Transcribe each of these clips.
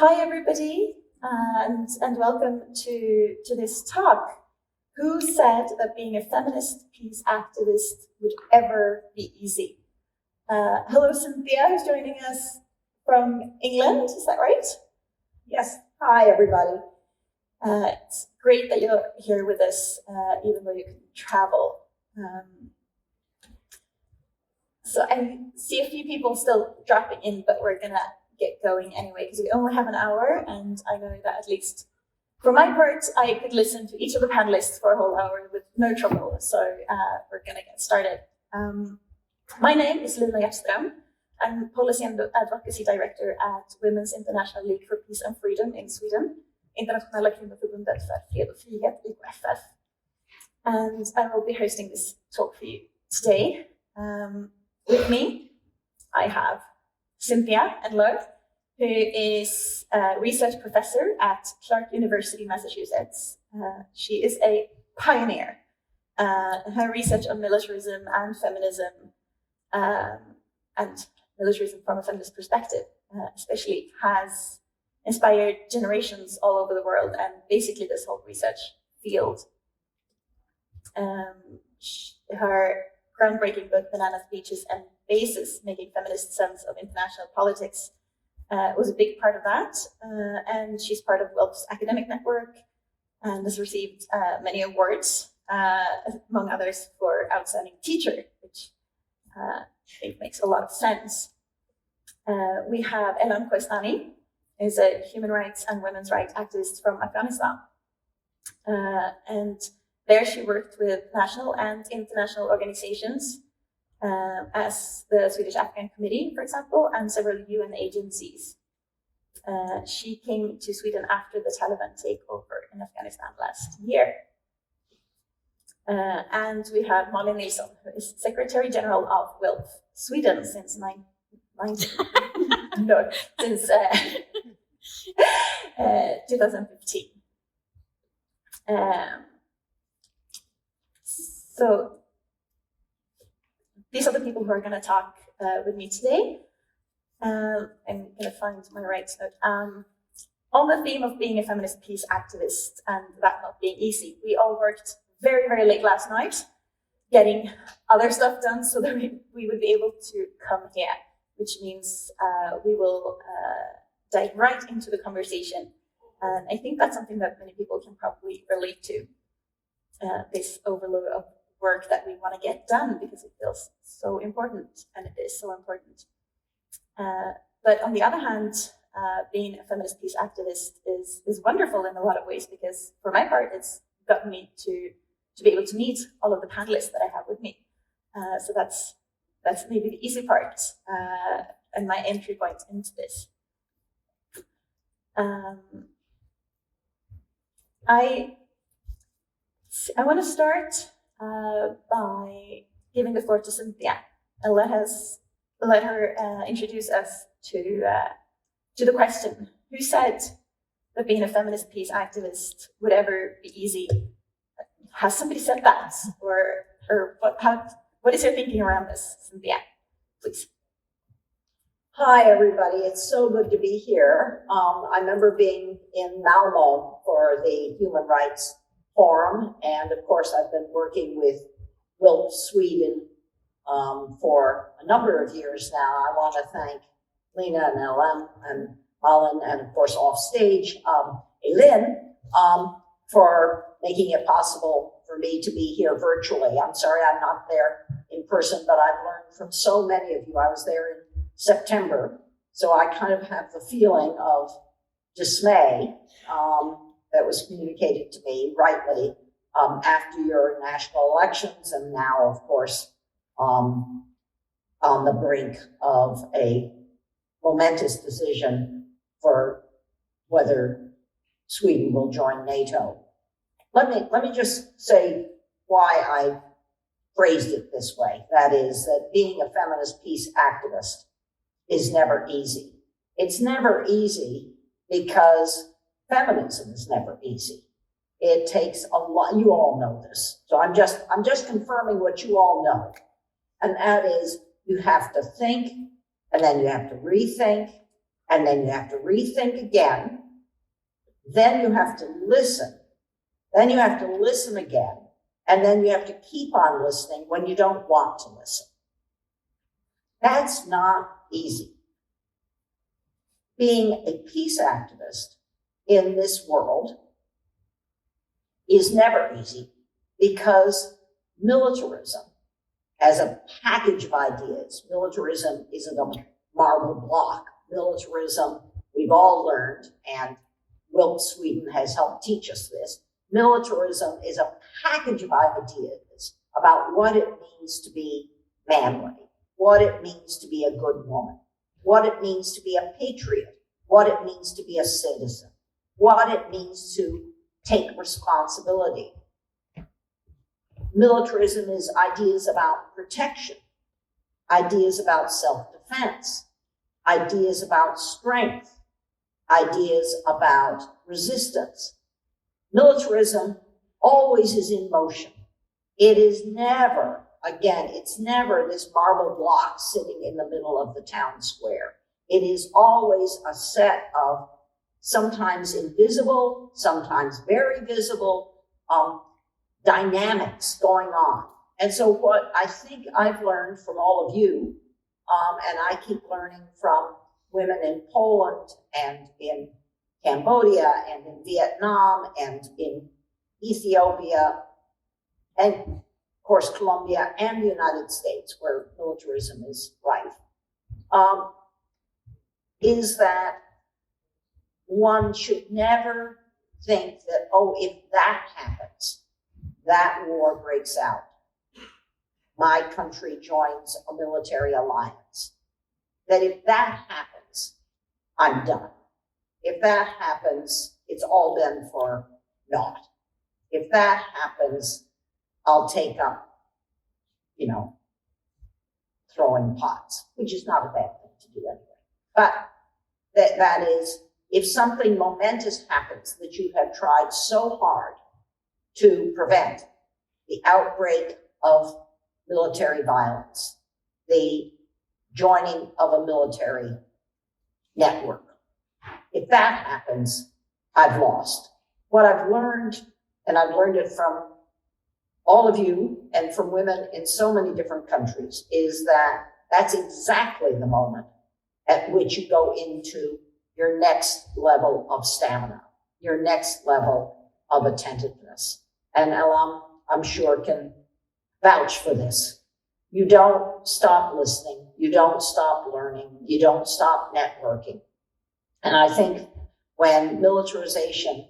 Hi everybody, and welcome to this talk. Who said that being a feminist peace activist would ever be easy? Hello Cynthia, who's joining us from England, is that right? Yes, hi everybody. It's great that you're here with us, even though you couldn't travel. So I see a few people still dropping in, but we're gonna get going anyway, because we only have an hour, and I know that at least for my part, I could listen to each of the panelists for a whole hour with no trouble, so we're gonna get started. My name is Lina Hjärtström. I'm Policy and Advocacy Director at Women's International League for Peace and Freedom in Sweden, Internationella kvinnoförbundet för fred och frihet, IKFF. And I will be hosting this talk for you today. With me, I have Cynthia Enloe, who is a research professor at Clark University, Massachusetts. She is a pioneer. Her research on militarism and feminism, and militarism from a feminist perspective, especially, has inspired generations all over the world and basically this whole research field. Her groundbreaking book, Bananas, Beaches, and Bases, Making Feminist Sense of International Politics, was a big part of that. And she's part of WILPF's academic network and has received many awards, among others for Outstanding Teacher, which I think makes a lot of sense. We have Elham Kohistani, who's a human rights and women's rights activist from Afghanistan. And there she worked with national and international organizations, as the Swedish Afghan Committee, for example, and several UN agencies. She came to Sweden after the Taliban takeover in Afghanistan last year. And we have Malin Nilsson, who is Secretary General of WILPF Sweden since 2015. So these are the people who are going to talk with me today. I'm going to find my rights note. On the theme of being a feminist peace activist and that not being easy, we all worked very, very late last night getting other stuff done so that we would be able to come here, which means we will dive right into the conversation. And I think that's something that many people can probably relate to, this overload of work that we want to get done because it feels so important, and it is so important. But on the other hand, being a feminist peace activist is wonderful in a lot of ways, because for my part, it's gotten me to be able to meet all of the panelists that I have with me. So that's maybe the easy part, and my entry point into this. I want to start by giving the floor to Cynthia and let her introduce us to the question: who said that being a feminist peace activist would ever be easy? Has somebody said that, or what is your thinking around this, Cynthia? Please. Hi everybody, it's so good to be here. I remember being in Malmo for the Human Rights Forum, and of course I've been working with WILPF Sweden for a number of years now. I want to thank Lina and Elham and Malin, and of course off stage, Elin, for making it possible for me to be here virtually. I'm sorry I'm not there in person, but I've learned from so many of you. I was there in September, so I kind of have the feeling of dismay that was communicated to me rightly after your national elections, and now, of course, on the brink of a momentous decision for whether Sweden will join NATO. Let me just say why I phrased it this way. That is, that being a feminist peace activist is never easy. It's never easy because feminism is never easy. It takes a lot. You all know this. So I'm just confirming what you all know. And that is, you have to think, and then you have to rethink, and then you have to rethink again. Then you have to listen. Then you have to listen again. And then you have to keep on listening when you don't want to listen. That's not easy. Being a peace activist in this world is never easy because militarism, as a package of ideas, militarism isn't a marble block. Militarism, we've all learned, and WILPF Sweden has helped teach us this, militarism is a package of ideas about what it means to be manly, what it means to be a good woman, what it means to be a patriot, what it means to be a citizen, what it means to take responsibility. Militarism is ideas about protection, ideas about self-defense, ideas about strength, ideas about resistance. Militarism always is in motion. It is never, again, it's never this marble block sitting in the middle of the town square. It is always a set of sometimes invisible, sometimes very visible, dynamics going on. And so what I think I've learned from all of you, and I keep learning from women in Poland and in Cambodia and in Vietnam and in Ethiopia and of course Colombia and the United States where militarism is rife, is that one should never think that, oh, if that happens, that war breaks out, my country joins a military alliance, that if that happens, I'm done. If that happens, it's all been for naught. If that happens, I'll take up, throwing pots, which is not a bad thing to do anyway. But that is, if something momentous happens that you have tried so hard to prevent, the outbreak of military violence, the joining of a military network, if that happens, I've lost. What I've learned, and I've learned it from all of you and from women in so many different countries, is that that's exactly the moment at which you go into your next level of stamina, your next level of attentiveness. And Elham, I'm sure, can vouch for this. You don't stop listening. You don't stop learning. You don't stop networking. And I think when militarization,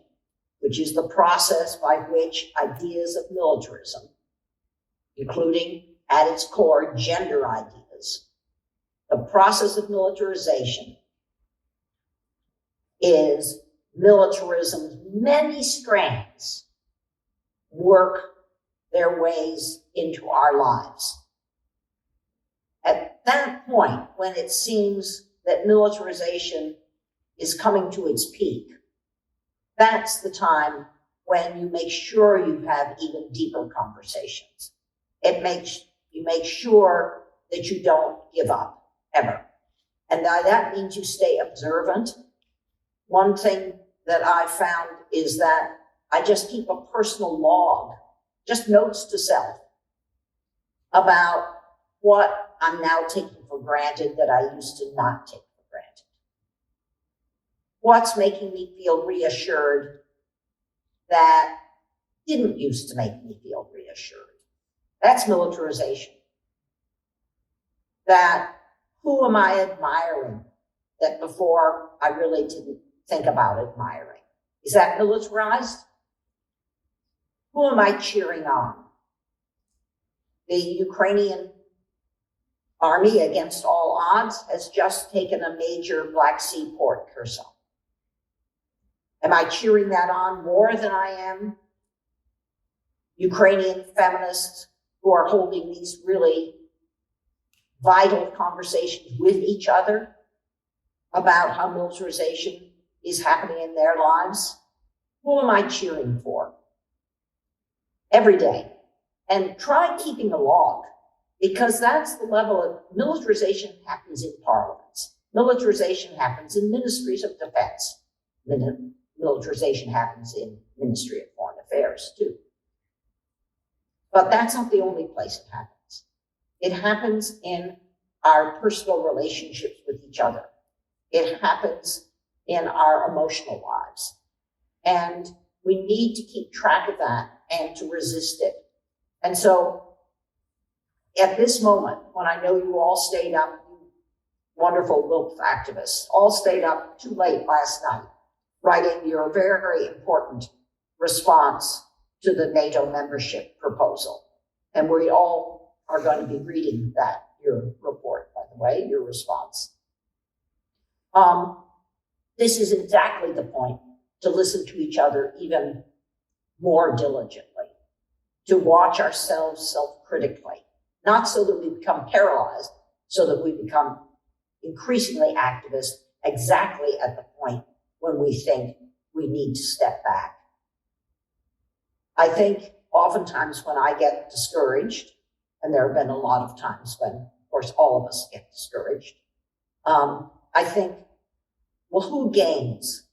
which is the process by which ideas of militarism, including at its core gender ideas, the process of militarization is militarism's many strands work their ways into our lives. At that point, when it seems that militarization is coming to its peak, that's the time when you make sure you have even deeper conversations. You make sure that you don't give up, ever. And that means you stay observant. One thing that I found is that I just keep a personal log, just notes to self, about what I'm now taking for granted that I used to not take for granted. What's making me feel reassured that didn't used to make me feel reassured? That's militarization. That who am I admiring that before I really didn't think about admiring? Is that militarized? Who am I cheering on? The Ukrainian army, against all odds, has just taken a major Black Sea port, Kherson. Am I cheering that on more than I am Ukrainian feminists who are holding these really vital conversations with each other about how militarization is happening in their lives? Who am I cheering for? Every day. And try keeping a log, because that's the level of militarization happens in parliaments. Militarization happens in ministries of defense. Militarization happens in Ministry of Foreign Affairs too. But that's not the only place it happens. It happens in our personal relationships with each other. It happens in our emotional lives. And we need to keep track of that and to resist it. And so at this moment, when I know you all stayed up, you wonderful WILPF activists, all stayed up too late last night, writing your very important response to the NATO membership proposal. And we all are going to be reading that, your report, by the way, your response. This is exactly the point to listen to each other even more diligently, to watch ourselves self-critically, not so that we become paralyzed, so that we become increasingly activist exactly at the point when we think we need to step back. I think oftentimes when I get discouraged, and there have been a lot of times when, of course, all of us get discouraged, I think, well, who gains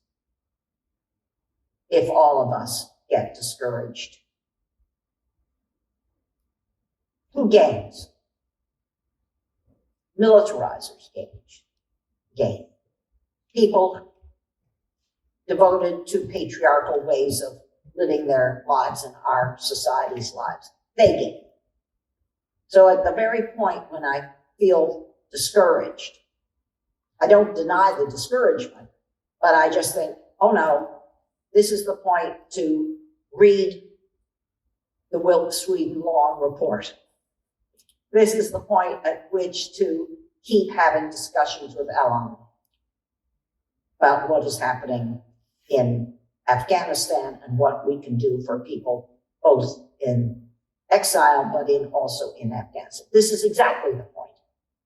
if all of us get discouraged? Who gains? Militarizers gain. People devoted to patriarchal ways of living their lives and our society's lives, they gain. So at the very point when I feel discouraged, I don't deny the discouragement, but I just think, oh no, this is the point to read the WILPF Sweden long report. This is the point at which to keep having discussions with Elham about what is happening in Afghanistan and what we can do for people both in exile, but also in Afghanistan. This is exactly the point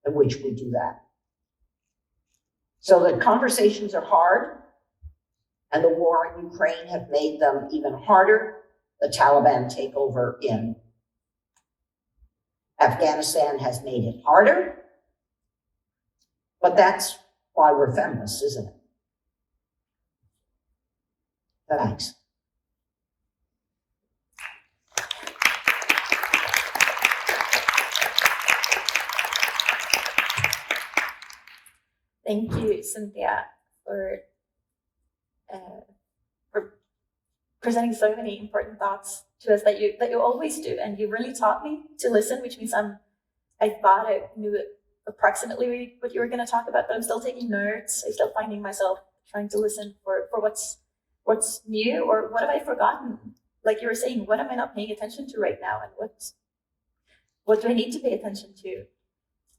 at which we do that. So the conversations are hard, and the war in Ukraine have made them even harder. The Taliban takeover in Afghanistan has made it harder. But that's why we're feminists, isn't it? Thanks. Thank you, Cynthia, for presenting so many important thoughts to us that you always do, and you really taught me to listen, which means I thought I knew approximately what you were going to talk about, but I'm still taking notes. I'm still finding myself trying to listen for what's new, or what have I forgotten? Like you were saying, what am I not paying attention to right now, and what do I need to pay attention to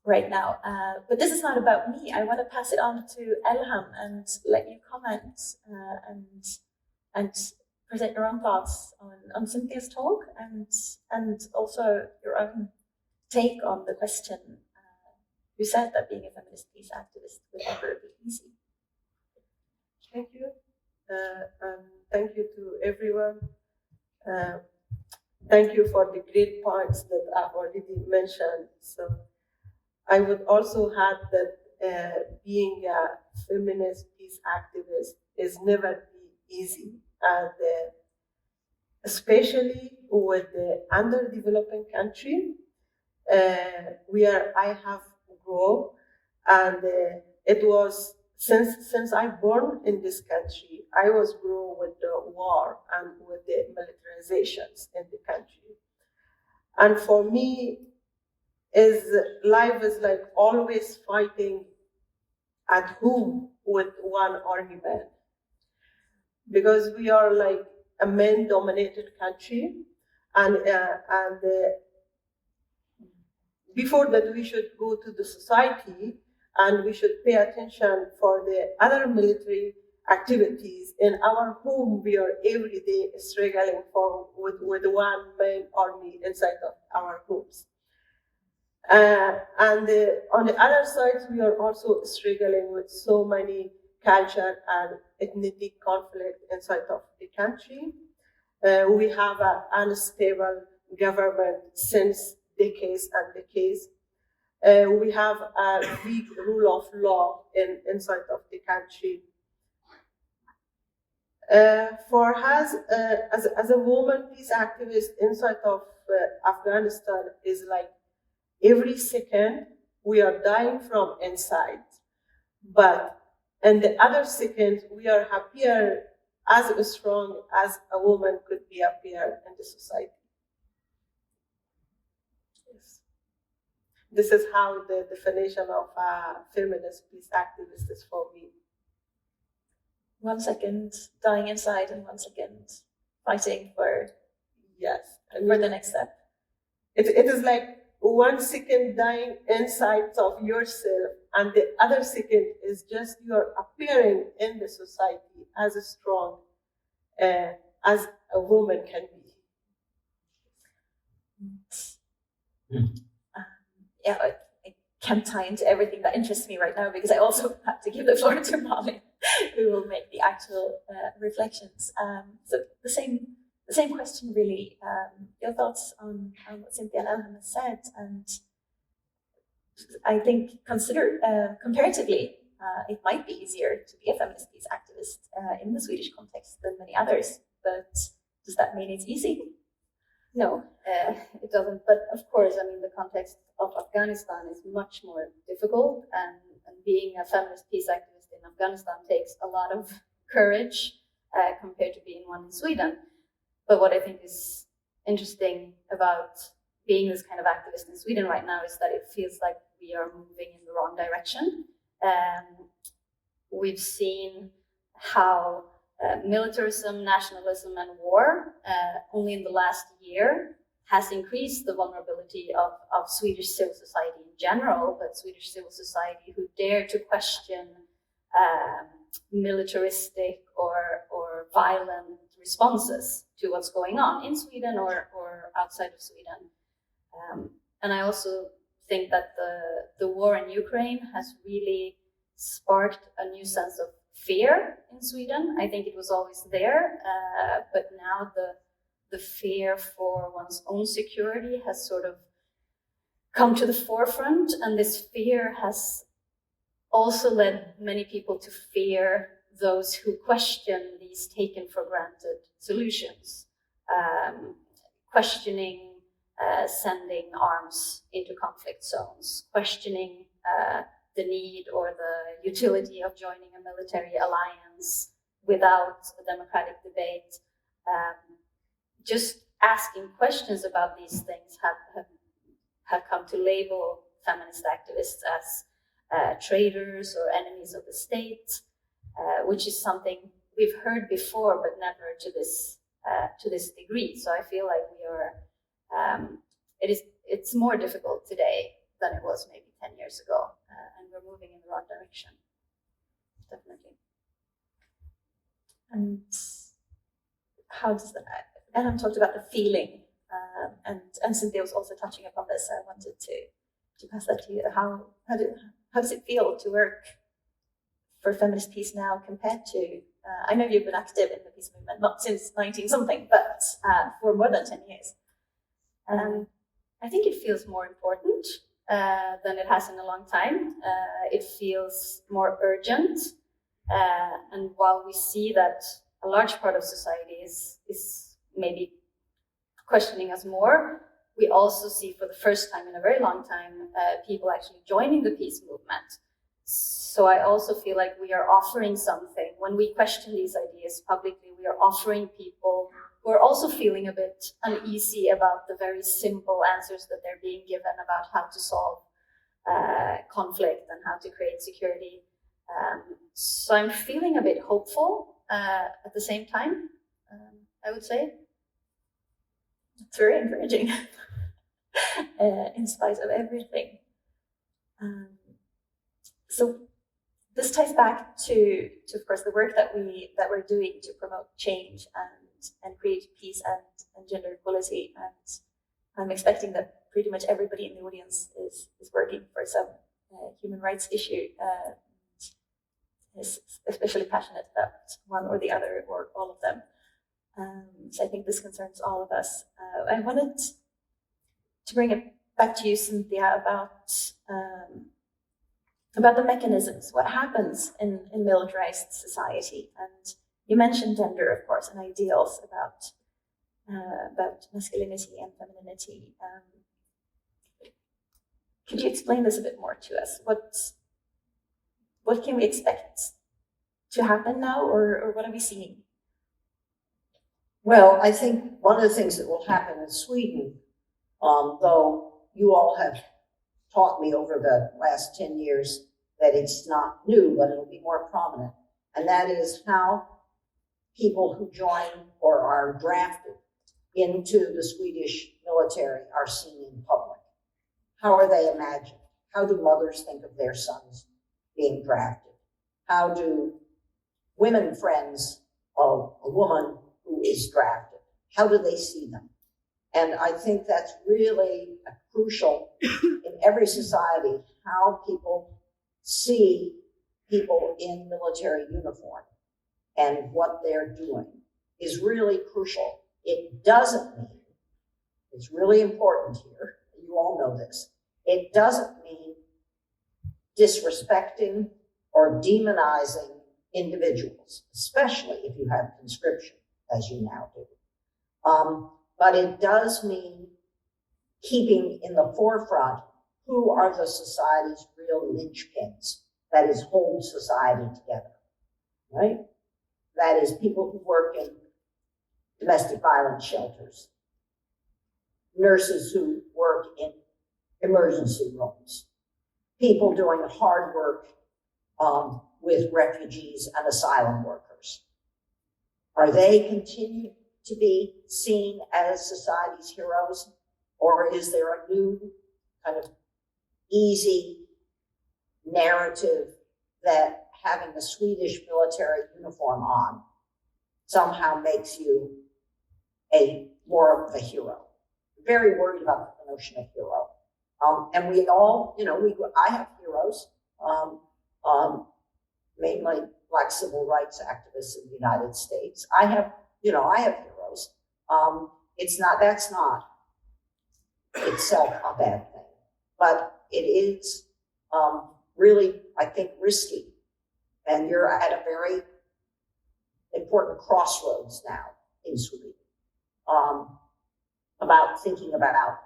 right now? But this is not about me. I want to pass it on to Elham and let you comment and present your own thoughts on Cynthia's talk and also your own take on the question. You said that being a feminist peace activist would never be easy. Thank you. And thank you to everyone. Thank you for the great points that I've already mentioned. So I would also add that being a feminist peace activist is never easy, and especially with the underdeveloping country, where I have grown, and it was since I born in this country, I was grown with the war and with the militarizations in the country, and for me, life is like always fighting at home with one army band, because we are like a men-dominated country, and before that we should go to the society and we should pay attention for the other military activities. In our home, we are every day struggling with one man army inside of our homes. And on the other side, we are also struggling with so many culture and ethnic conflict inside of the country. We have an unstable government since decades and decades. we have a weak rule of law inside of the country. As a woman peace activist inside of Afghanistan is like every second we are dying from inside, but in the other second we are happier, as strong as a woman could be appear in the society. Yes. This is how the definition of a feminist peace activist is for me. 1 second dying inside and 1 second fighting for for the next step. It is like 1 second dying inside of yourself, and the other second is just you're appearing in the society as strong as a woman can be. I can't tie into everything that interests me right now because I also have to give the floor to Malin, who will make the actual reflections. So the same question really. Your thoughts on what Cynthia and Elham has said, and I think comparatively, it might be easier to be a feminist peace activist in the Swedish context than many others. But does that mean it's easy? No, it doesn't. But of course, I mean, the context of Afghanistan is much more difficult, and being a feminist peace activist in Afghanistan takes a lot of courage compared to being one in Sweden. But what I think is interesting about being this kind of activist in Sweden right now is that it feels like we are moving in the wrong direction. We've seen how militarism, nationalism, and war only in the last year has increased the vulnerability of Swedish civil society in general, but Swedish civil society who dare to question militaristic or violent responses to what's going on in Sweden or outside of Sweden. And I also think that the war in Ukraine has really sparked a new sense of fear in Sweden. I think it was always there, but now the fear for one's own security has sort of come to the forefront, and this fear has also led many people to fear those who question these taken for granted solutions, questioning sending arms into conflict zones, questioning the need or the utility of joining a military alliance without a democratic debate. Just asking questions about these things have come to label feminist activists as traitors or enemies of the state, which is something we've heard before, but never to this degree. So I feel like we are. It's more difficult today than it was maybe 10 years ago, and we're moving in the wrong direction. Definitely. And how does that? Elham talked about the feeling, and Cynthia was also touching upon this. I wanted to pass that to you. How does it feel to work for feminist peace now compared to? I know you've been active in the peace movement, not since 19-something, but for more than 10 years. I think it feels more important than it has in a long time. It feels more urgent. And while we see that a large part of society is maybe questioning us more, we also see for the first time in a very long time people actually joining the peace movement. So I also feel like we are offering something. When we question these ideas publicly, we are offering people who are also feeling a bit uneasy about the very simple answers that they're being given about how to solve conflict and how to create security. So I'm feeling a bit hopeful at the same time, I would say. It's very encouraging, in spite of everything. So this ties back to of course the work that we're doing to promote change and create peace and gender equality. And I'm expecting that pretty much everybody in the audience is working for some human rights issue, is especially passionate about one or the other or all of them. So I think this concerns all of us. I wanted to bring back to you, Cynthia, about the mechanisms, what happens in militarized society. And you mentioned gender, of course, and ideals about masculinity and femininity. Could you explain this a bit more to us? What can we expect to happen now, or what are we seeing? Well, I think one of the things that will happen in Sweden, though you all have taught me over the last 10 years that it's not new, but it'll be more prominent, and that is how people who join or are drafted into the Swedish military are seen in public. How are they imagined? How do mothers think of their sons being drafted? How do women friends of a woman who is drafted, how do they see them? And I think that's really crucial in every society, how people see people in military uniform and what they're doing is really crucial. It doesn't mean, it's really important here, you all know this, it doesn't mean disrespecting or demonizing individuals, especially if you have conscription, as you now do. But it does mean keeping in the forefront who are the society's real linchpins, that is, hold society together, right? That is, people who work in domestic violence shelters, nurses who work in emergency rooms, people doing hard work with refugees and asylum workers. Are they continued to be seen as society's heroes? Or is there a new kind of easy narrative that having a Swedish military uniform on somehow makes you more of a hero? Very worried about the notion of hero. And we all, I have heroes, mainly Black civil rights activists in the United States. I have heroes. That's not itself a bad thing, but it is really, I think, risky. And you're at a very important crossroads now in Sweden about thinking about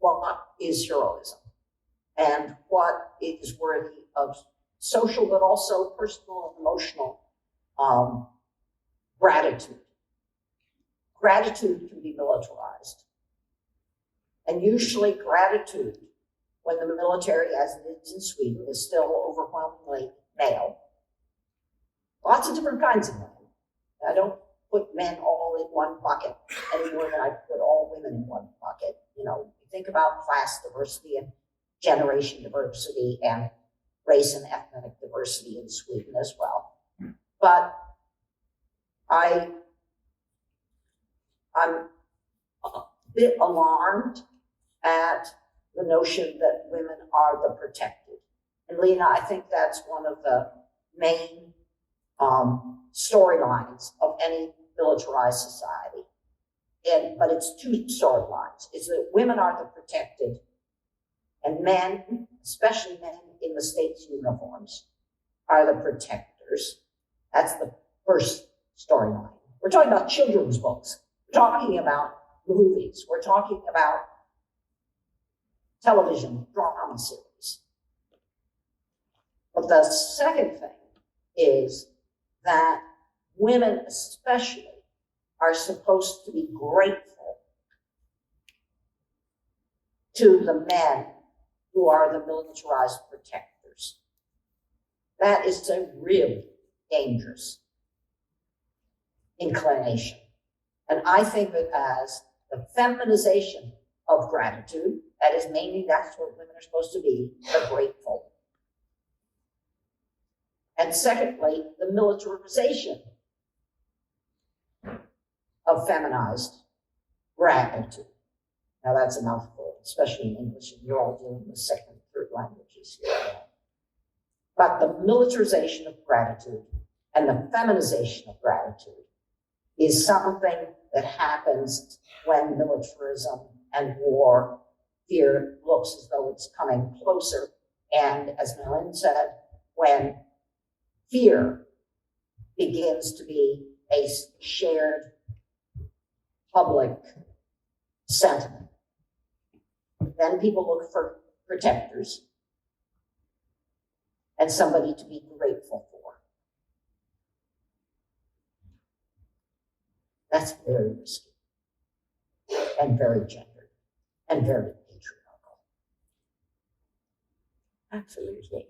what is heroism and what is worthy of social, but also personal and emotional gratitude. Gratitude can be militarized. And usually gratitude, when the military, as it is in Sweden, is still overwhelmingly male. Lots of different kinds of men. I don't put men all in one bucket any more than I put all women in one bucket. You think about class diversity and generation diversity and race and ethnic diversity in Sweden as well. But I'm a bit alarmed at the notion that women are the protected. And Lina, I think that's one of the main storylines of any militarized society. But it's two storylines. It's that women are the protected, and men, especially men in the state's uniforms, are the protectors. That's the first storyline. We're talking about children's books. We're talking about movies. We're talking about television drama series. But the second thing is that women especially are supposed to be grateful to the men who are the militarized protectors. That is a really dangerous inclination. And I think that as the feminization of gratitude, that is mainly, that's what women are supposed to be, the grateful. And secondly, the militarization of feminized gratitude. Now that's a mouthful, especially in English, and you're all dealing with second and third languages here. But the militarization of gratitude and the feminization of gratitude is something that happens when militarism and war fear looks as though it's coming closer. And as Malin said, when fear begins to be a shared public sentiment, then people look for protectors and somebody to be grateful for. That's very risky and very gendered and very patriarchal. Absolutely.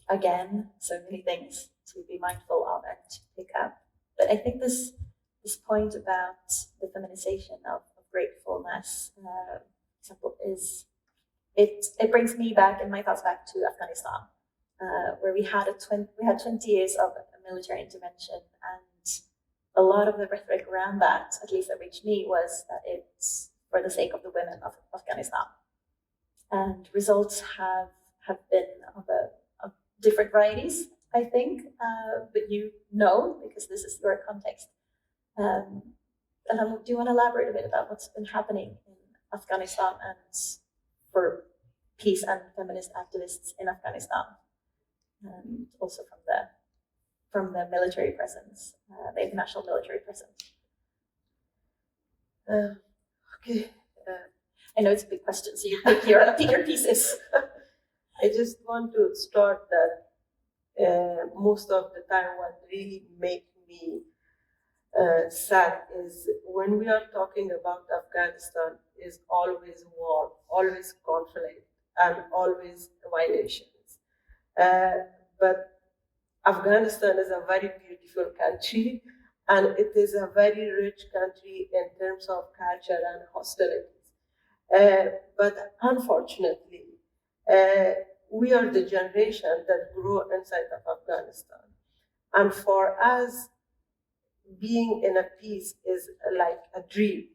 Again, so many things to be mindful of and to pick up. But I think this point about the feminization of gratefulness, example, is it brings me back and my thoughts back to Afghanistan, where we had 20 years of military intervention, and a lot of the rhetoric around that, at least that reached me, was that it's for the sake of the women of Afghanistan. And results have been of different varieties, I think, but you know, because this is your context. And do you want to elaborate a bit about what's been happening in Afghanistan and for peace and feminist activists in Afghanistan, and also from the military presence, the international military presence? Okay. I know it's a big question, so you pick your pieces. I just want to start that most of the time what really makes me sad is when we are talking about Afghanistan is always war, always conflict, and always violations. But Afghanistan is a very beautiful country, and it is a very rich country in terms of culture and hostilities. But unfortunately, we are the generation that grew inside of Afghanistan. And for us, being in a peace is like a dream.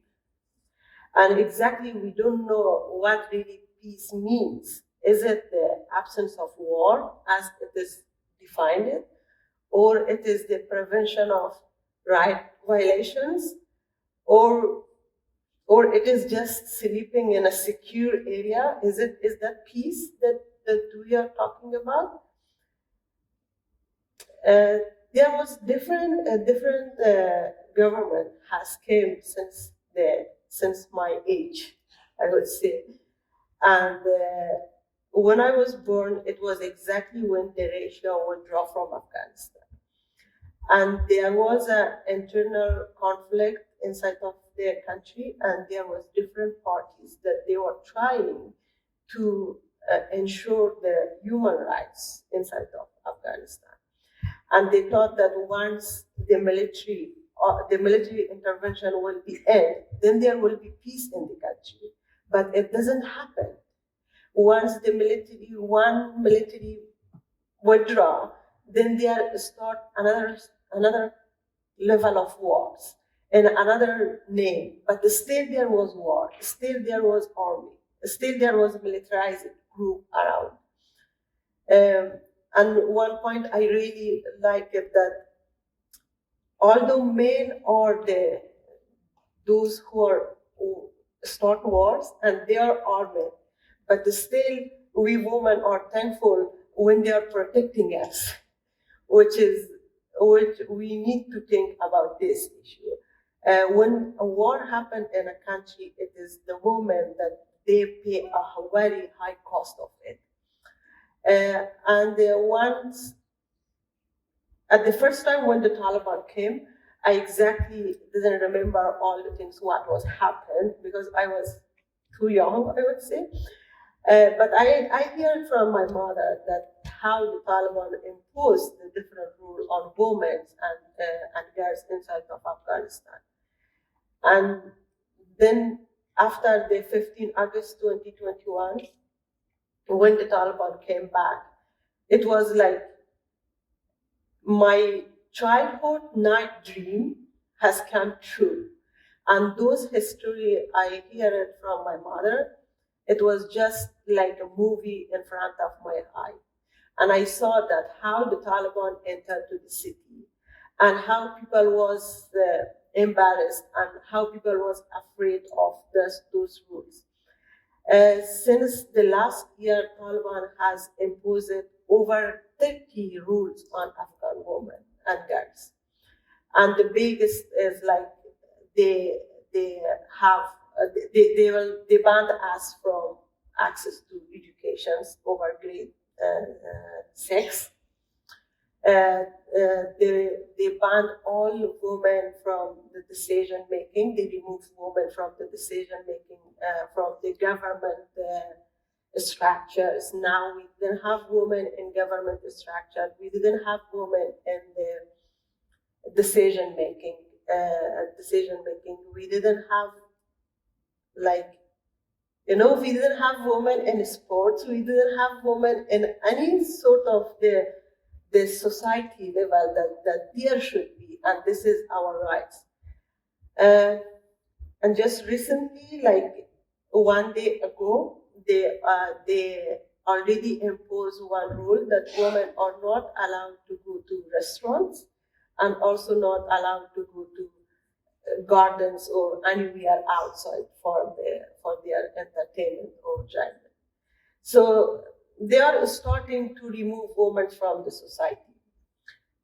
And exactly, we don't know what really peace means. Is it the absence of war as it is defined, or it is the prevention of right violations, or it is just sleeping in a secure area? Is that peace that we are talking about? There was different government has came since my age, I would say. And when I was born, it was exactly when Eritrea withdrew from Afghanistan. And there was an internal conflict inside of their country, and there was different parties that they were trying to ensure the human rights inside of Afghanistan. And they thought that once the military intervention will be end, then there will be peace in the country. But it doesn't happen. Once the military withdraw, then there start another level of wars in another name. But still there was war, still there was army, still there was a militarized group around. And one point I really like it that although men are those who start wars and they are armed, but still we women are thankful when they are protecting us, which we need to think about this issue. When a war happens in a country, it is the women that they pay a very high cost of it. And once, at the first time when the Taliban came, I exactly didn't remember all the things what was happened because I was too young, I would say. But I heard from my mother that how the Taliban imposed the different rules on women and girls inside of Afghanistan. And then after the 15 August 2021, when the Taliban came back, it was like my childhood night dream has come true. And those history, I hear it from my mother. It was just like a movie in front of my eye. And I saw that how the Taliban entered to the city and how people was embarrassed and how people was afraid of those rules. Since the last year, Taliban has imposed over 30 rules on Afghan women and girls. And the biggest is like they banned us from access to education over grade 6. They banned all women from the decision making. They removed women from the decision making from the government structures. Now we didn't have women in government structure. We didn't have women in the decision making. We didn't have we didn't have women in sports. We didn't have women in any sort of the society level that there should be, and this is our rights. And just recently, like 1 day ago, they already imposed one rule that women are not allowed to go to restaurants and also not allowed to go to gardens or anywhere outside for their entertainment or enjoyment. So they are starting to remove women from the society.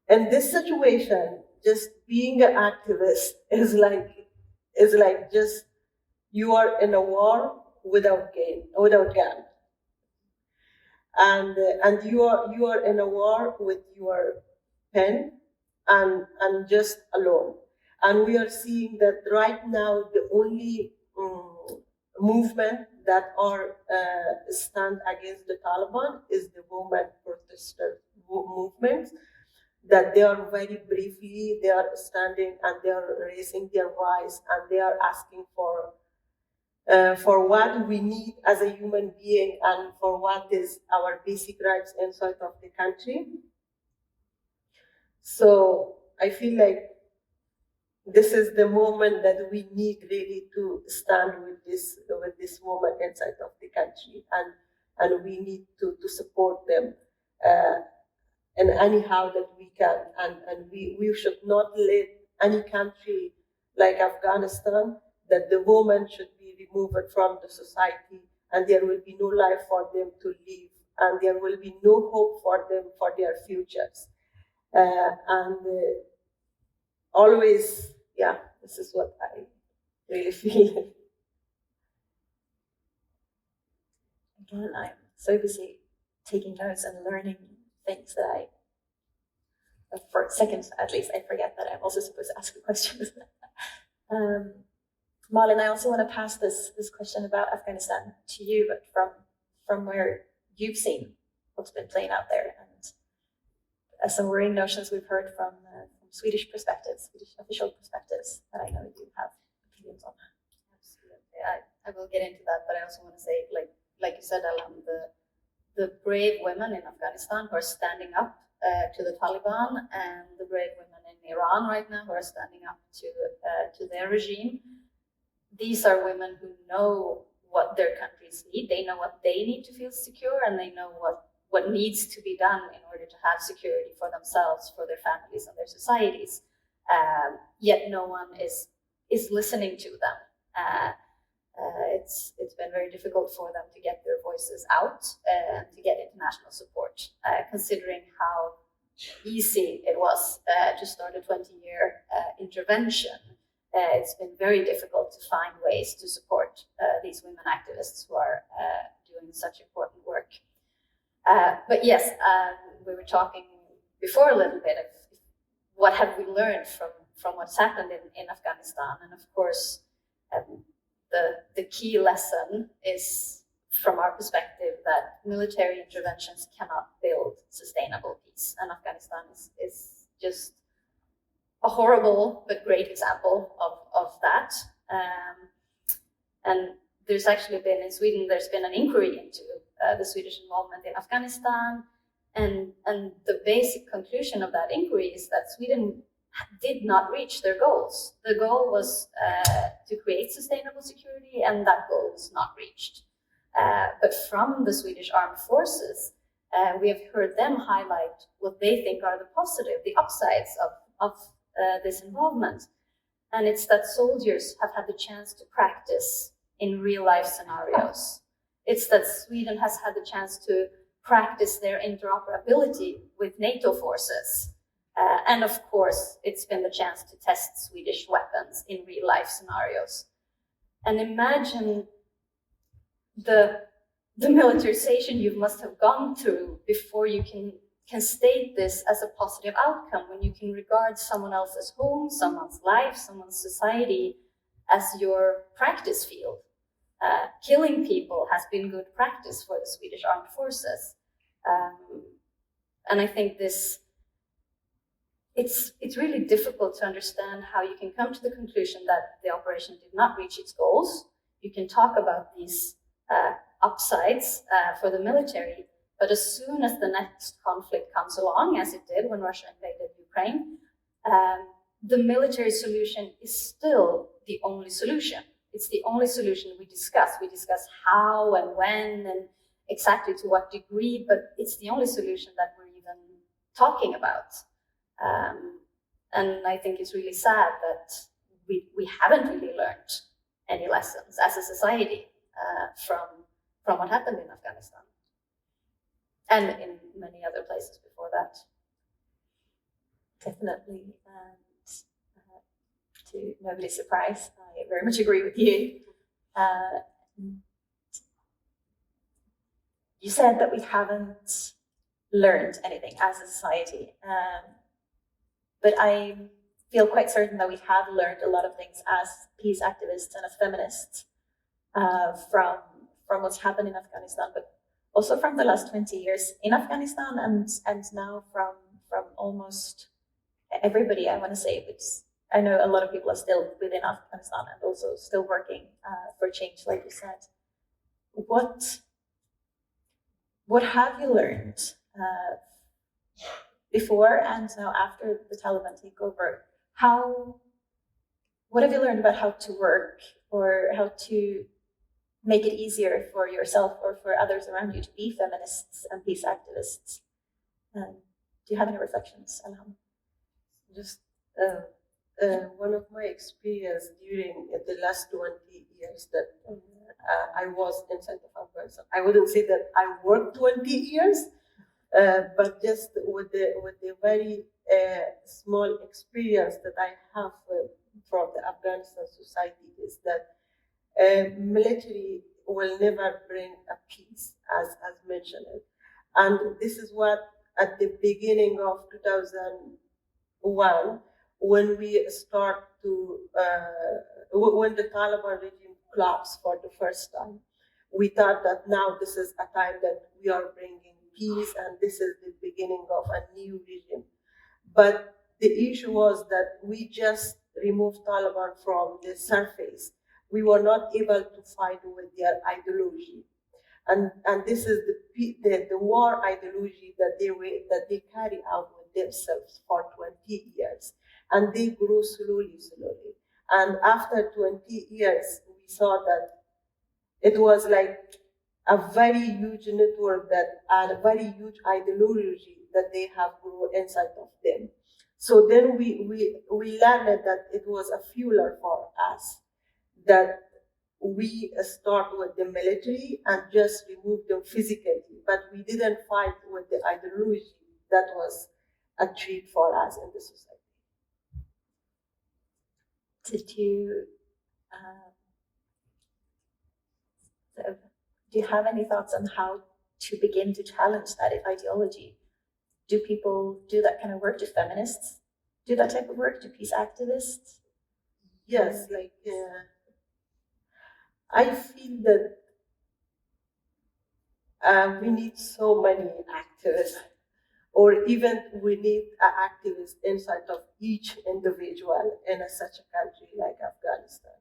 In this situation, just being an activist is like just you are in a war without gun, and you are in a war with your pen and just alone. And we are seeing that right now the only movement that are stand against the Taliban is the women protester movement, that they are very briefly, they are standing and they are raising their voice and they are asking for what we need as a human being and for what is our basic rights inside of the country. So I feel like this is the moment that we need really to stand with this woman inside of the country, and we need to support them in any how that we can, and we should not let any country like Afghanistan that the woman should be removed from the society and there will be no life for them to live and there will be no hope for them for their futures. Always, yeah, this is what I really feel. Again, I'm so busy taking notes and learning things that for a second at least, I forget that I'm also supposed to ask you questions. Malin, I also want to pass this question about Afghanistan to you, but from where you've seen what's been playing out there, and some worrying notions we've heard from Swedish perspectives, Swedish official perspectives, that I know you have opinions on. Absolutely, I will get into that, but I also want to say, like you said, Elham, the brave women in Afghanistan who are standing up to the Taliban, and the brave women in Iran right now who are standing up to their regime. These are women who know what their countries need. They know what they need to feel secure, and they know what needs to be done in order to have security for themselves, for their families, and their societies. Yet no one is listening to them. It's been very difficult for them to get their voices out and to get international support, considering how easy it was to start a 20-year intervention. It's been very difficult to find ways to support these women activists who are doing such important work. But yes, we were talking before a little bit of what have we learned from what's happened in Afghanistan. And of course, the key lesson is, from our perspective, that military interventions cannot build sustainable peace. And Afghanistan is just a horrible but great example of that. And there's actually been, in Sweden, there's been an inquiry into the Swedish involvement in Afghanistan. And the basic conclusion of that inquiry is that Sweden did not reach their goals. The goal was to create sustainable security, and that goal was not reached. But from the Swedish armed forces, we have heard them highlight what they think are the positive, the upsides of this involvement. And it's that soldiers have had the chance to practice in real life scenarios. It's that Sweden has had the chance to practice their interoperability with NATO forces. And of course, it's been the chance to test Swedish weapons in real life scenarios. And imagine the militarization you must have gone through before you can state this as a positive outcome, when you can regard someone else's home, someone's life, someone's society as your practice field. Killing people has been good practice for the Swedish armed forces. And I think it's really difficult to understand how you can come to the conclusion that the operation did not reach its goals. You can talk about these upsides for the military, but as soon as the next conflict comes along, as it did when Russia invaded Ukraine, the military solution is still the only solution. It's the only solution we discuss. We discuss how and when and exactly to what degree, but it's the only solution that we're even talking about. And I think it's really sad that we haven't really learned any lessons as a society from what happened in Afghanistan and in many other places before that. Definitely, and to nobody's surprise, I very much agree with you. You said that we haven't learned anything as a society, but I feel quite certain that we have learned a lot of things as peace activists and as feminists from what's happened in Afghanistan, but also from the last 20 years in Afghanistan and now from almost everybody, I want to say, but I know a lot of people are still within Afghanistan and also still working for change, like you said. What have you learned before and now after the Taliban takeover? What have you learned about how to work or how to make it easier for yourself or for others around you to be feminists and peace activists? Do you have any reflections, Elham? Just one of my experience during the last 20 years that I was inside of Afghanistan. I wouldn't say that I worked 20 years, but just with the very small experience that I have from the Afghanistan society is that military will never bring a peace, as mentioned. And this is what, at the beginning of 2001, when we start to, when the Taliban regime collapsed for the first time, we thought that now this is a time that we are bringing peace and this is the beginning of a new regime. But the issue was that we just removed Taliban from the surface. We were not able to fight with their ideology. And this is the war ideology that they carry out with themselves for 20 years. And they grew slowly. And after 20 years, we saw that it was like a very huge network and a very huge ideology that they have grown inside of them. So then we learned that it was a fueler for us, that we start with the military and just remove them physically, but we didn't fight with the ideology that was a treat for us in the society. Do you have any thoughts on how to begin to challenge that ideology? Do people do that kind of work? Do feminists do that type of work? Do peace activists? Yes, I feel that we need so many activists, or even we need an activist inside of each individual in such a country like Afghanistan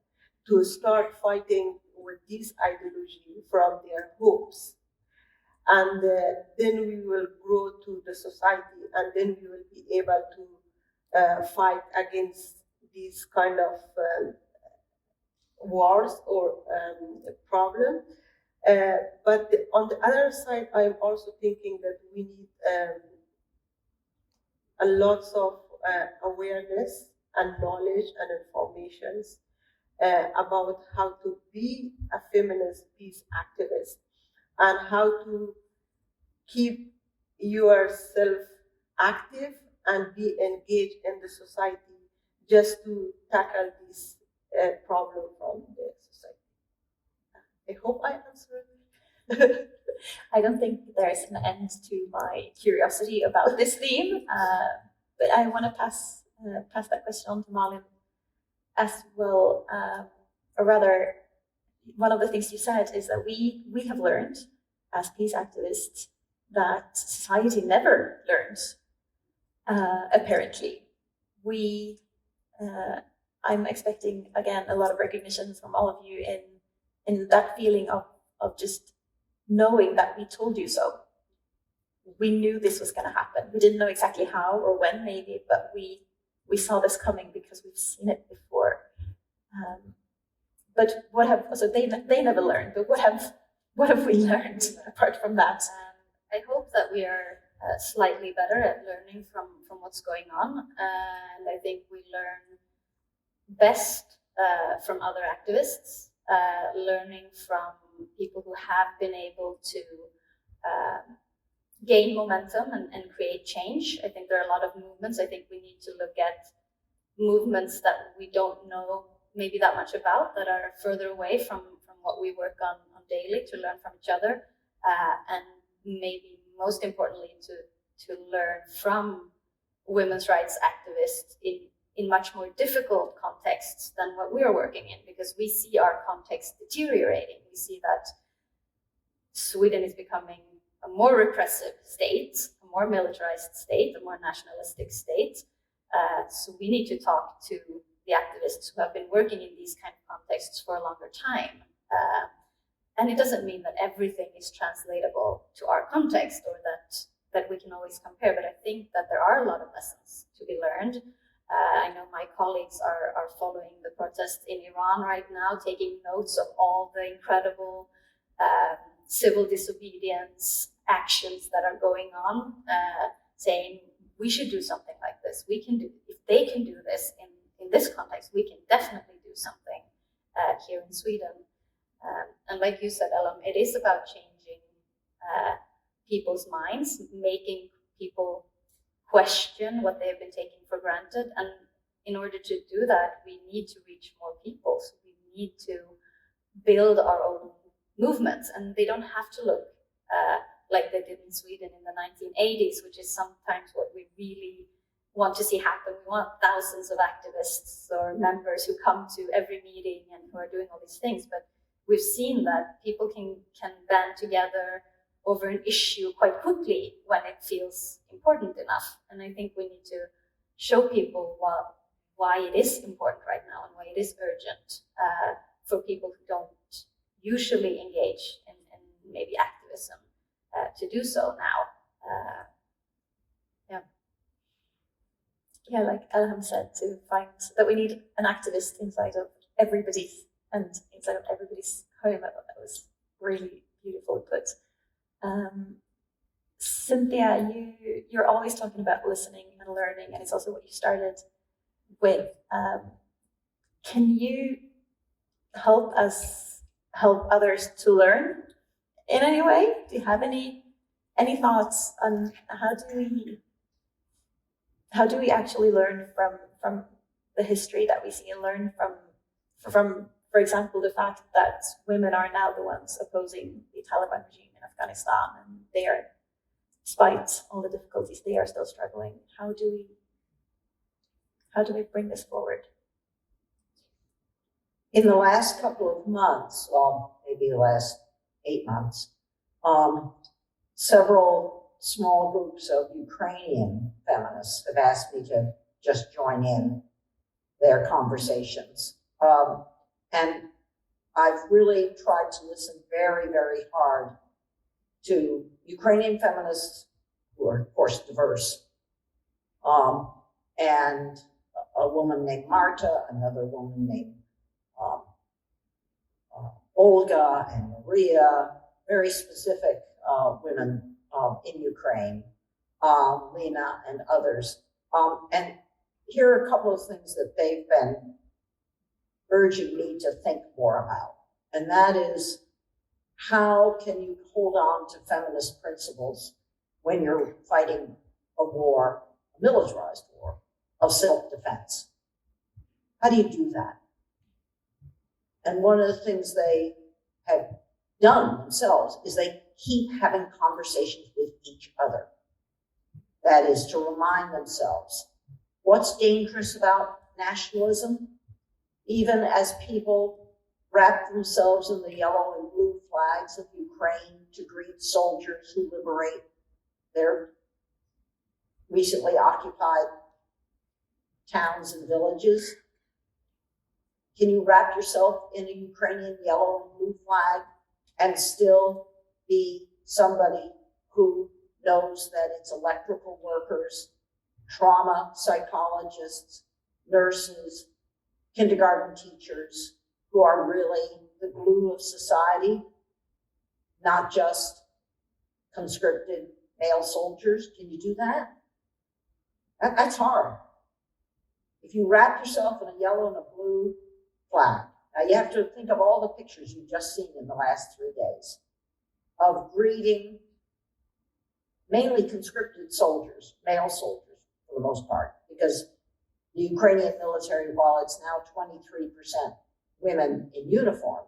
to start fighting with this ideology from their homes. And then we will grow to the society, and then we will be able to fight against these kind of wars or problem. But on the other side, I'm also thinking that we need a lot of awareness and knowledge and information about how to be a feminist peace activist. and how to keep yourself active and be engaged in the society just to tackle this problem from the society. I hope I answered. I don't think there's an end to my curiosity about this theme, but I want to pass that question on to Malin as well. Or rather, one of the things you said is that we have learned as peace activists that society never learns. Apparently, I'm expecting again a lot of recognition from all of you in that feeling of just knowing that we told you so. We knew this was going to happen. We didn't know exactly how or when, maybe, but we saw this coming because we've seen it before. But they never learned. But what have we learned apart from that? I hope that we are slightly better at learning from what's going on, and I think we learn best from other activists, learning from people who have been able to gain momentum and create change. I think there are a lot of movements. I think we need to look at movements that we don't know maybe that much about, that are further away from what we work on daily, to learn from each other, and maybe most importantly to learn from women's rights activists in much more difficult contexts than what we are working in, because we see our context deteriorating. We see that Sweden is becoming a more repressive state, a more militarized state, a more nationalistic state. So we need to talk to the activists who have been working in these kind of contexts for a longer time. And it doesn't mean that everything is translatable to our context or that we can always compare, but I think that there are a lot of lessons to be learned. I know my colleagues are following the protests in Iran right now, taking notes of all the incredible civil disobedience actions that are going on, saying we should do something like this. We can do, if they can do this in this context, we can definitely do something here in Sweden. And like you said, Elham, it is about changing people's minds, making people question what they have been taking for granted. And in order to do that, we need to reach more people. So we need to build our own movements, and they don't have to look like they did in Sweden in the 1980s, which is sometimes what we really want to see happen. We want thousands of activists or members who come to every meeting and who are doing all these things. But we've seen that people can band together over an issue quite quickly when it feels important enough. And I think we need to show people why it is important right now and why it is urgent for people who don't usually engage in maybe activism to do so now. Yeah, like Elham said, to find that we need an activist inside of everybody's and inside of everybody's home. I thought that was really beautifully put. Cynthia, you're always talking about listening and learning, and it's also what you started with. Can you help us help others to learn in any way? Do you have any thoughts on how do we actually learn from the history that we see, and learn from, for example, the fact that women are now the ones opposing the Taliban regime in Afghanistan, and they are, despite all the difficulties, they are still struggling. How do we bring this forward? In the last couple of months, well, maybe the last 8 months, several small groups of Ukrainian feminists have asked me to just join in their conversations. And I've really tried to listen very, very hard to Ukrainian feminists, who are, of course, diverse, and a woman named Marta, another woman named Olga and Maria, very specific women in Ukraine, Lina and others. And here are a couple of things that they've been urging me to think more about. And that is how can you hold on to feminist principles when you're fighting a war, a militarized war of self-defense? How do you do that? And one of the things they have done themselves is they keep having conversations with each other. That is to remind themselves what's dangerous about nationalism, even as people wrap themselves in the yellow and blue flags of Ukraine to greet soldiers who liberate their recently occupied towns and villages. Can you wrap yourself in a Ukrainian yellow and blue flag and still be somebody who knows that it's electrical workers, trauma psychologists, nurses, kindergarten teachers who are really the glue of society, not just conscripted male soldiers? Can you do that? That's hard. If you wrap yourself in a yellow and a blue flag, now you have to think of all the pictures you've just seen in the last 3 days of greeting mainly conscripted soldiers, male soldiers for the most part, because the Ukrainian military, while it's now 23% women in uniform,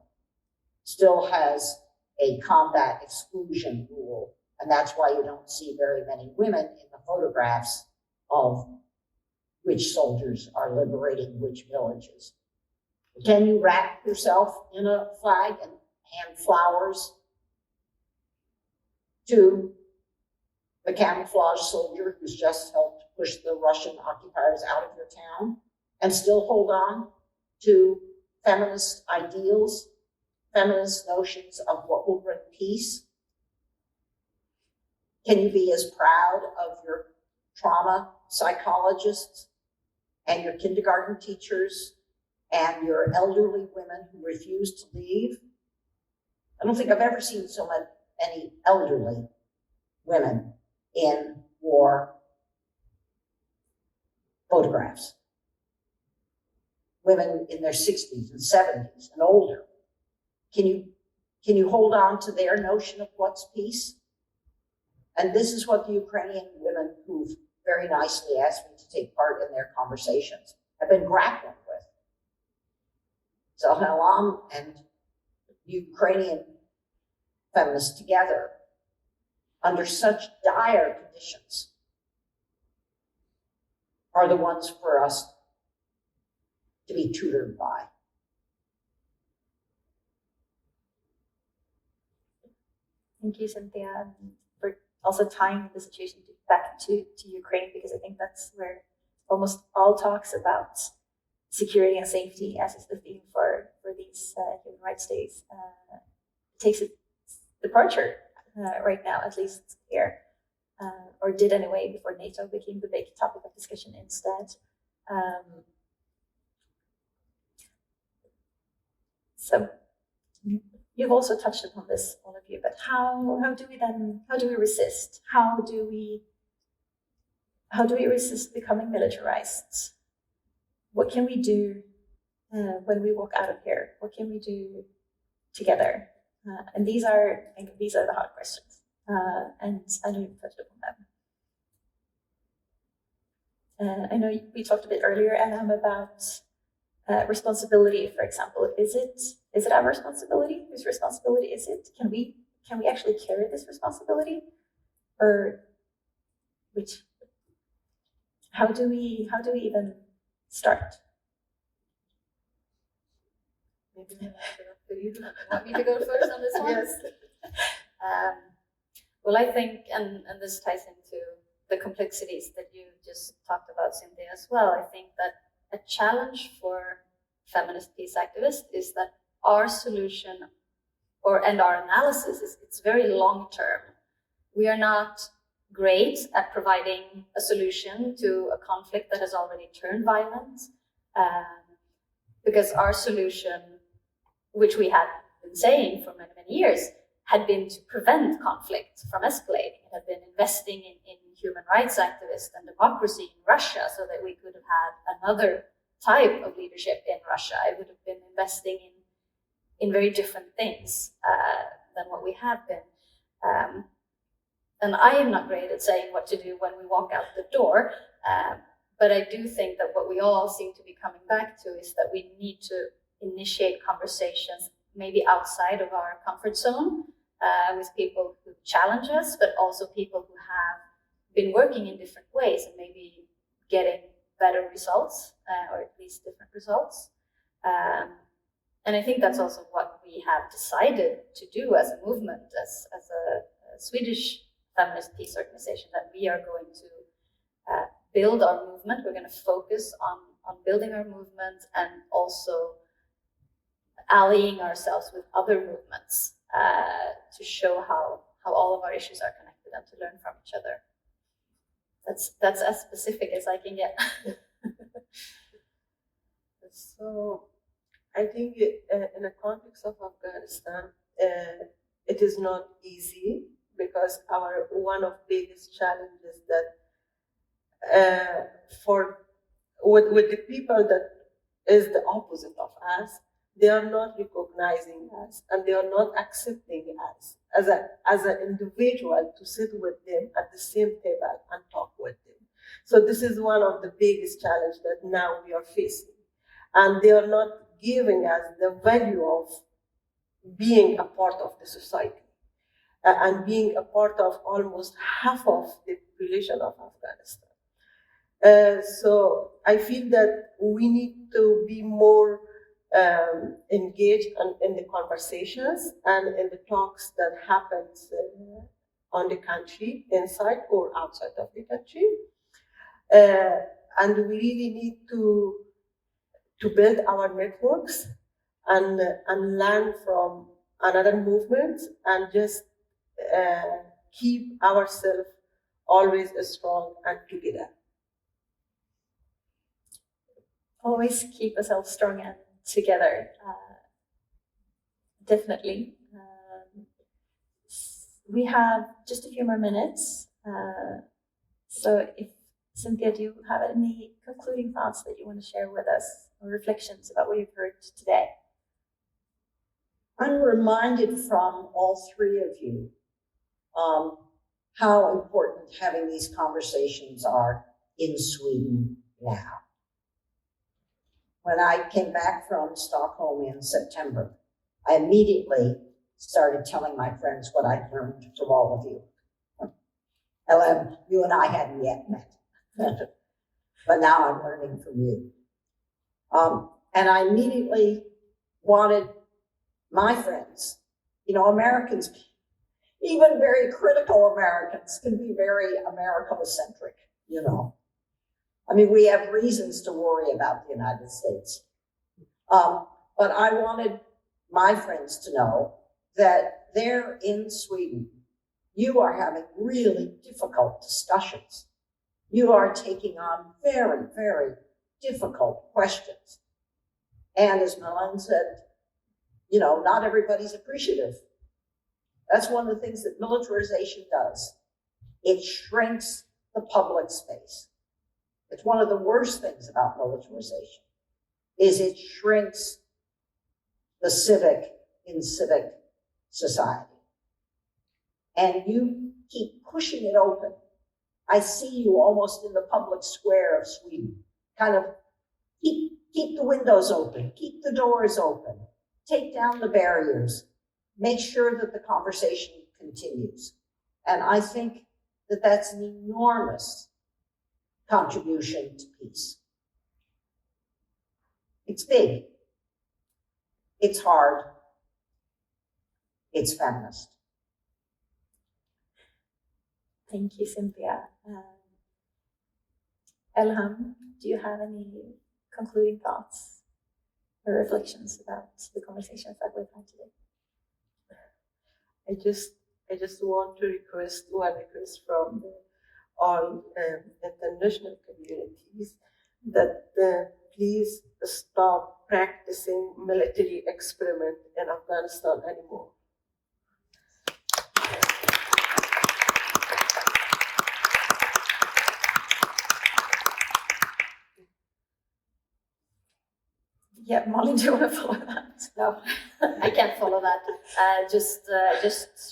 still has a combat exclusion rule. And that's why you don't see very many women in the photographs of which soldiers are liberating which villages. Can you wrap yourself in a flag and hand flowers to the camouflage soldier who's just helped push the Russian occupiers out of your town and still hold on to feminist ideals, feminist notions of what will bring peace? Can you be as proud of your trauma psychologists and your kindergarten teachers and your elderly women who refuse to leave? I don't think I've ever seen so many elderly women in war photographs. Women in their 60s and 70s and older. Can you hold on to their notion of what's peace? And this is what the Ukrainian women who've very nicely asked me to take part in their conversations have been grappling with. So Elham and Ukrainian feminists together under such dire conditions are the ones for us to be tutored by. Thank you, Cynthia, for also tying the situation back to Ukraine, because I think that's where almost all talks about security and safety, as is the theme for these human rights days, takes its departure right now, at least here, or did anyway before NATO became the big topic of discussion instead. So you've also touched upon this, all of you, but how do we resist? How do we resist becoming militarized? What can we do when we walk out of here? What can we do together? And these are the hard questions, and I know you've touched upon them. I know we talked a bit earlier, Elham, about responsibility, for example. Is it our responsibility? Whose responsibility is it? Can we actually carry this responsibility, or which? How do we even start? Maybe want me to go first on this one? Yes. Well, I think, and this ties into the complexities that you just talked about, Cynthia, as well. I think that a challenge for feminist peace activists is that our solution and our analysis it's very long term. We are not great at providing a solution to a conflict that has already turned violent, because our solution, which we had been saying for many, many years, had been to prevent conflict from escalating. It had been investing in human rights activists and democracy in Russia so that we could have had another type of leadership in Russia. It would have been investing in very different things than what we have been. And I am not great at saying what to do when we walk out the door, but I do think that what we all seem to be coming back to is that we need to initiate conversations maybe outside of our comfort zone with people who challenge us, but also people who have been working in different ways and maybe getting better results, or at least different results. And I think that's also what we have decided to do as a movement, as a Swedish feminist peace organization, that we are going to build our movement. We're going to focus on building our movement and also allying ourselves with other movements to show how all of our issues are connected and to learn from each other. That's as specific as I can get. So I think in the context of Afghanistan, it is not easy, because one of the biggest challenges that with the people that is the opposite of us, they are not recognizing us and they are not accepting us as an individual to sit with them at the same table and talk with them. So this is one of the biggest challenges that now we are facing. And they are not giving us the value of being a part of the society and being a part of almost half of the population of Afghanistan. So I feel that we need to be more engaged in the conversations and in the talks that happens on the country, inside or outside of the country. And we really need to build our networks and learn from another movement and just keep ourselves always strong and together. Always keep ourselves strong and together. Definitely. We have just a few more minutes. So if Cynthia, do you have any concluding thoughts that you want to share with us, or reflections about what you've heard today? I'm reminded from all three of you how important having these conversations are in Sweden now. When I came back from Stockholm in September, I immediately started telling my friends what I'd learned from all of you. Elham, you and I hadn't yet met, but now I'm learning from you. And I immediately wanted my friends, Americans, even very critical Americans, can be very America-centric, I mean, we have reasons to worry about the United States. But I wanted my friends to know that there in Sweden, you are having really difficult discussions. You are taking on very, very difficult questions. And as Malin said, not everybody's appreciative. That's one of the things that militarization does. It shrinks the public space. It's one of the worst things about militarization, is it shrinks the civic society. And you keep pushing it open. I see you almost in the public square of Sweden, kind of keep the windows open, keep the doors open, take down the barriers, make sure that the conversation continues. And I think that that's an enormous contribution to peace. It's big. It's hard. It's feminist. Thank you, Cynthia. Elham, do you have any concluding thoughts or reflections about the conversations that we've had today? I just want to request from all international communities that please stop practicing military experiment in Afghanistan anymore. Yeah, Malin, do you want to follow that? No, I can't follow that. Just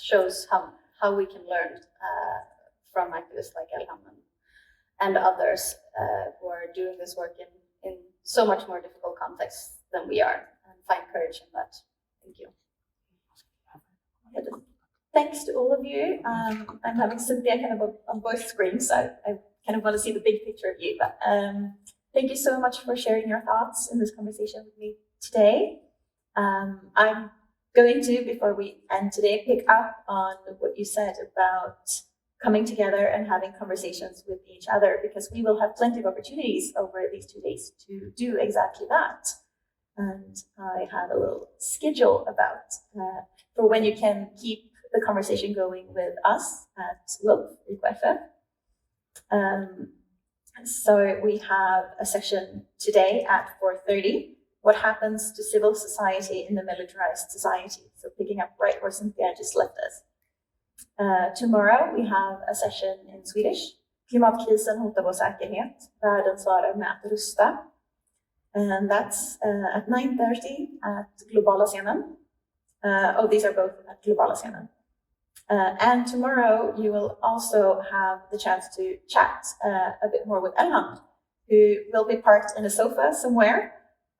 shows how we can learn from activists like Elham and others who are doing this work in so much more difficult contexts than we are, and find courage in that. Thank you. Thanks to all of you. I'm having Cynthia kind of on both screens, so I kind of want to see the big picture of you. But thank you so much for sharing your thoughts in this conversation with me today. I'm going to, before we end today, pick up on what you said about coming together and having conversations with each other, because we will have plenty of opportunities over these 2 days to do exactly that. And I have a little schedule about for when you can keep the conversation going with us at WILPF IKFF. So we have a session today at 4:30. What happens to civil society in the militarized society? So picking up right where Cynthia just left us. Tomorrow we have a session in Swedish. Klimatkrisen hotar vår säkerhet. Världen svarar med att rusta. And that's at 9:30 at Globala scenen. These are both at Globala scenen. And tomorrow you will also have the chance to chat a bit more with Elham, who will be parked in a sofa somewhere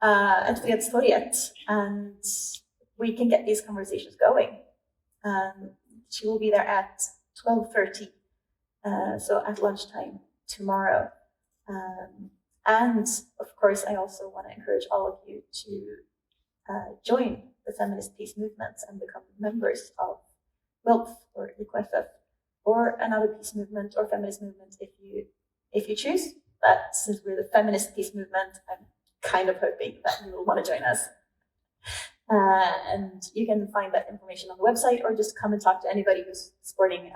at Fredstorget, and we can get these conversations going. She will be there at 12:30, so at lunchtime tomorrow. And of course, I also want to encourage all of you to join the feminist peace movements and become members of WILPF or IKFF or another peace movement or feminist movement if you choose. But since we're the feminist peace movement, I'm kind of hoping that you will want to join us. And you can find that information on the website, or just come and talk to anybody who's sporting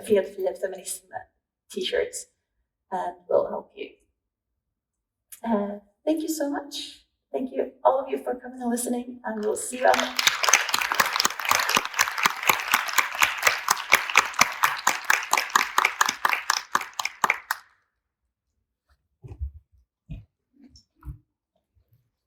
Frihet Feminism t-shirts, and we'll help you. Thank you so much. Thank you, all of you, for coming and listening, and we'll see you on